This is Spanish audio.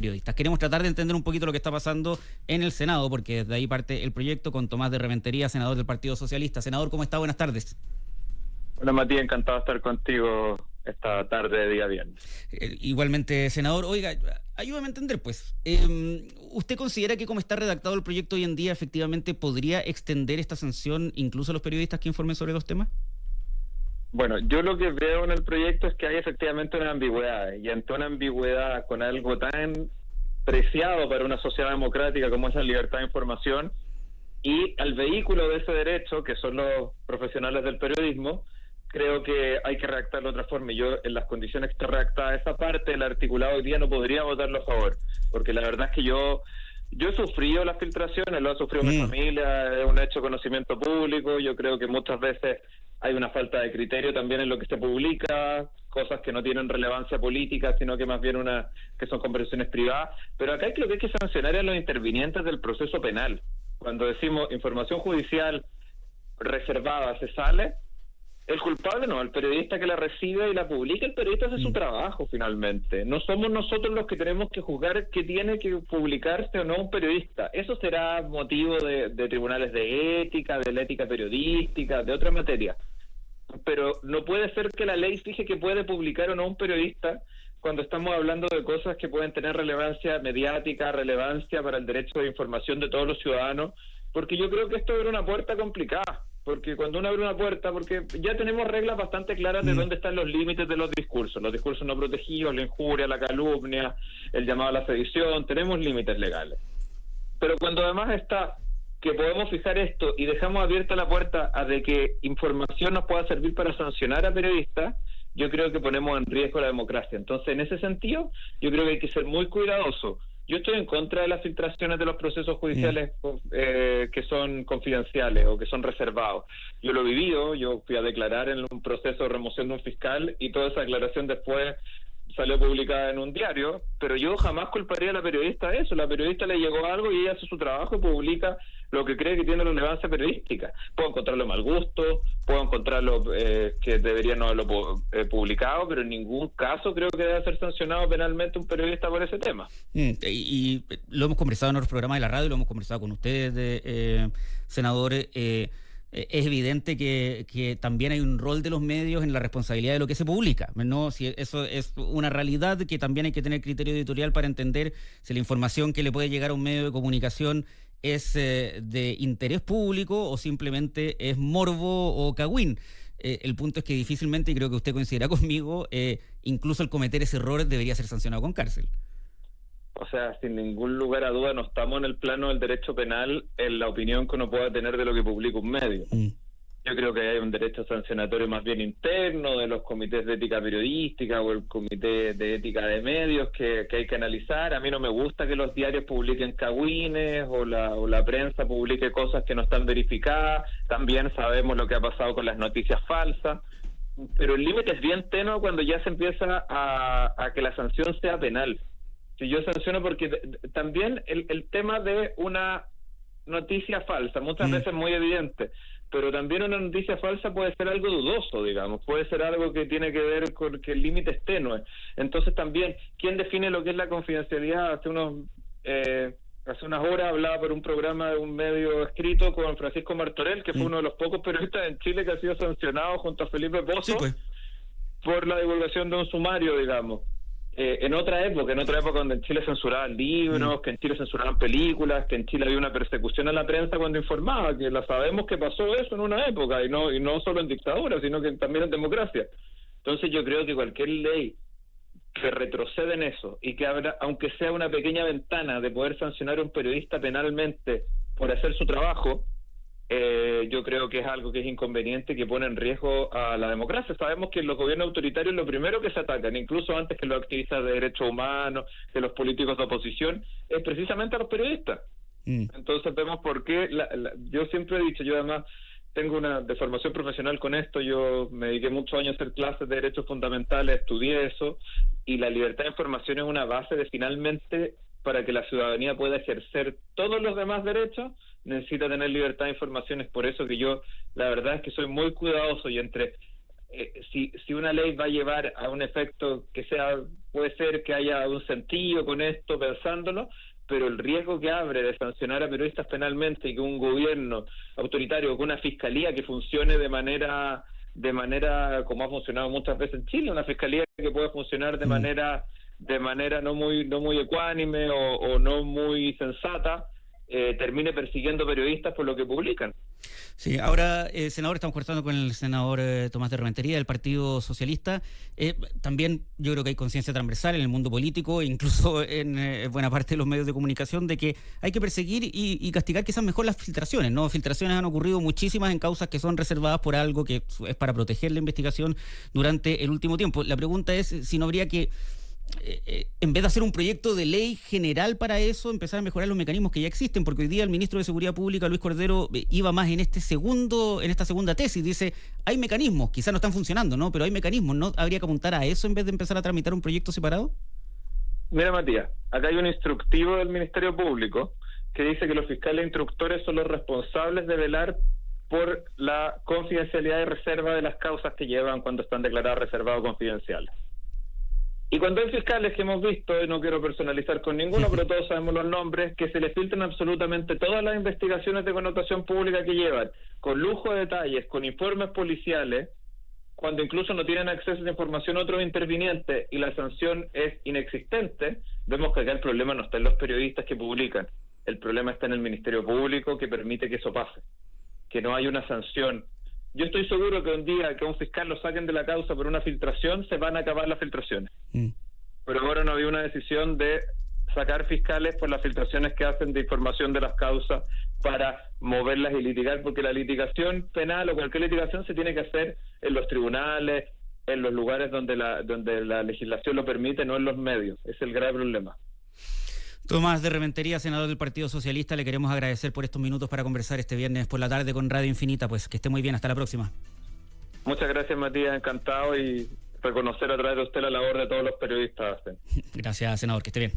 periodistas. Queremos tratar de entender un poquito lo que está pasando en el Senado, porque desde ahí parte el proyecto con Tomás de Rementería, senador del Partido Socialista. Senador, ¿cómo está? Buenas tardes. Hola Matías, encantado de estar contigo esta tarde de día viernes. Igualmente, senador. Oiga, ayúdame a entender, pues. ¿Usted considera que como está redactado el proyecto hoy en día, efectivamente podría extender esta sanción incluso a los periodistas que informen sobre los temas? Bueno, yo lo que veo en el proyecto es que hay efectivamente una ambigüedad, y ante una ambigüedad con algo tan preciado para una sociedad democrática como es la libertad de información, y al vehículo de ese derecho, que son los profesionales del periodismo, creo que hay que redactarlo de otra forma. Y yo, en las condiciones que está redactada esa parte del articulado hoy día, no podría votarlo a favor, porque la verdad es que yo he sufrido las filtraciones, lo ha sufrido mi familia, es un hecho de conocimiento público. Yo creo que muchas veces hay una falta de criterio también en lo que se publica, cosas que no tienen relevancia política, sino que más bien que son conversaciones privadas. Pero acá lo que hay que sancionar es a los intervinientes del proceso penal. Cuando decimos información judicial reservada se sale, el culpable no, el periodista que la recibe y la publica. El periodista hace su trabajo finalmente. No somos nosotros los que tenemos que juzgar qué tiene que publicarse o no un periodista. Eso será motivo de tribunales de ética, de la ética periodística, de otra materia. Pero no puede ser que la ley fije que puede publicar o no un periodista cuando estamos hablando de cosas que pueden tener relevancia mediática, relevancia para el derecho de información de todos los ciudadanos, porque yo creo que esto abre una puerta complicada. Porque cuando uno abre una puerta, porque ya tenemos reglas bastante claras de dónde están los límites de los discursos no protegidos, la injuria, la calumnia, el llamado a la sedición, tenemos límites legales. Pero cuando además está que podemos fijar esto y dejamos abierta la puerta a de que información nos pueda servir para sancionar a periodistas, yo creo que ponemos en riesgo la democracia. Entonces, en ese sentido, yo creo que hay que ser muy cuidadoso. Yo estoy en contra de las filtraciones de los procesos judiciales que son confidenciales o que son reservados. Yo lo he vivido, yo fui a declarar en un proceso de remoción de un fiscal y toda esa declaración después salió publicada en un diario, pero yo jamás culparía a la periodista de eso. La periodista le llegó algo y ella hace su trabajo y publica lo que cree que tiene relevancia periodística. Puedo encontrarlo mal gusto, puedo encontrarlo que debería no haberlo publicado, pero en ningún caso creo que debe ser sancionado penalmente un periodista por ese tema. Y lo hemos conversado en otros programas de la radio, lo hemos conversado con ustedes, senadores. Es evidente que también hay un rol de los medios en la responsabilidad de lo que se publica, ¿no? Si eso es una realidad, que también hay que tener criterio editorial para entender si la información que le puede llegar a un medio de comunicación es de interés público o simplemente es morbo o cagüín. El punto es que difícilmente, y creo que usted coincidirá conmigo, incluso el cometer ese error debería ser sancionado con cárcel. O sea, sin ningún lugar a duda, no estamos en el plano del derecho penal en la opinión que uno pueda tener de lo que publica un medio. Yo creo que hay un derecho sancionatorio más bien interno de los comités de ética periodística o el comité de ética de medios que hay que analizar. A mí no me gusta que los diarios publiquen cagüines o la prensa publique cosas que no están verificadas. También sabemos lo que ha pasado con las noticias falsas. Pero el límite es bien tenue cuando ya se empieza a que la sanción sea penal. Si yo sanciono, porque también el tema de una noticia falsa, muchas veces muy evidente, pero también una noticia falsa puede ser algo dudoso, digamos, puede ser algo que tiene que ver con que el límite es tenue. Entonces también, ¿quién define lo que es la confidencialidad? Hace unas horas hablaba por un programa de un medio escrito con Francisco Martorell, que fue uno de los pocos periodistas en Chile que ha sido sancionado junto a Felipe Pozo por la divulgación de un sumario, digamos. En otra época donde en Chile censuraban libros, que en Chile censuraban películas, que en Chile había una persecución a la prensa cuando informaba, que sabemos que pasó eso en una época, y no solo en dictadura, sino que también en democracia. Entonces yo creo que cualquier ley que retrocede en eso y que abra, aunque sea una pequeña ventana de poder sancionar a un periodista penalmente por hacer su trabajo, yo creo que es algo que es inconveniente, que pone en riesgo a la democracia. Sabemos que los gobiernos autoritarios lo primero que se atacan, incluso antes que los activistas de derechos humanos, que los políticos de oposición, es precisamente a los periodistas. Entonces vemos por qué, yo siempre he dicho, yo además tengo una deformación profesional con esto, yo me dediqué muchos años a hacer clases de derechos fundamentales, estudié eso, y la libertad de información es una base de finalmente, para que la ciudadanía pueda ejercer todos los demás derechos, necesita tener libertad de información. Es por eso que yo, la verdad es que soy muy cuidadoso, y entre si una ley va a llevar a un efecto que puede ser que haya un sentido con esto, pensándolo, pero el riesgo que abre de sancionar a periodistas penalmente y que un gobierno autoritario, con una fiscalía que funcione de manera como ha funcionado muchas veces en Chile, una fiscalía que puede funcionar de manera no muy ecuánime o no muy sensata, termine persiguiendo periodistas por lo que publican. Sí, ahora, senador, estamos conversando con el senador Tomás de Rementería del Partido Socialista. También yo creo que hay conciencia transversal en el mundo político, incluso en buena parte de los medios de comunicación, de que hay que perseguir y castigar quizás mejor las filtraciones, ¿no? Filtraciones han ocurrido muchísimas en causas que son reservadas por algo que es para proteger la investigación durante el último tiempo. La pregunta es si no habría que, en vez de hacer un proyecto de ley general para eso, empezar a mejorar los mecanismos que ya existen, porque hoy día el ministro de Seguridad Pública, Luis Cordero, iba más en esta segunda tesis, dice, hay mecanismos, quizás no están funcionando, ¿no? Pero hay mecanismos, ¿no habría que apuntar a eso en vez de empezar a tramitar un proyecto separado? Mira, Matías, acá hay un instructivo del Ministerio Público que dice que los fiscales instructores son los responsables de velar por la confidencialidad y reserva de las causas que llevan cuando están declaradas reservadas o confidenciales. Y cuando hay fiscales que hemos visto, y no quiero personalizar con ninguno, pero todos sabemos los nombres, que se les filtran absolutamente todas las investigaciones de connotación pública que llevan, con lujo de detalles, con informes policiales, cuando incluso no tienen acceso a esa información otros intervinientes y la sanción es inexistente, vemos que acá el problema no está en los periodistas que publican, el problema está en el Ministerio Público que permite que eso pase, que no hay una sanción. Yo estoy seguro que un día que a un fiscal lo saquen de la causa por una filtración, se van a acabar las filtraciones. Pero ahora no había una decisión de sacar fiscales por las filtraciones que hacen de información de las causas para moverlas y litigar, porque la litigación penal o cualquier litigación se tiene que hacer en los tribunales, en los lugares donde la legislación lo permite, no en los medios. Es el grave problema. Tomás de Rementería, senador del Partido Socialista, le queremos agradecer por estos minutos para conversar este viernes por la tarde con Radio Infinita. Pues que esté muy bien, hasta la próxima. Muchas gracias, Matías, encantado, y reconocer a través de usted la labor de todos los periodtas. Gracias, senador, que esté bien.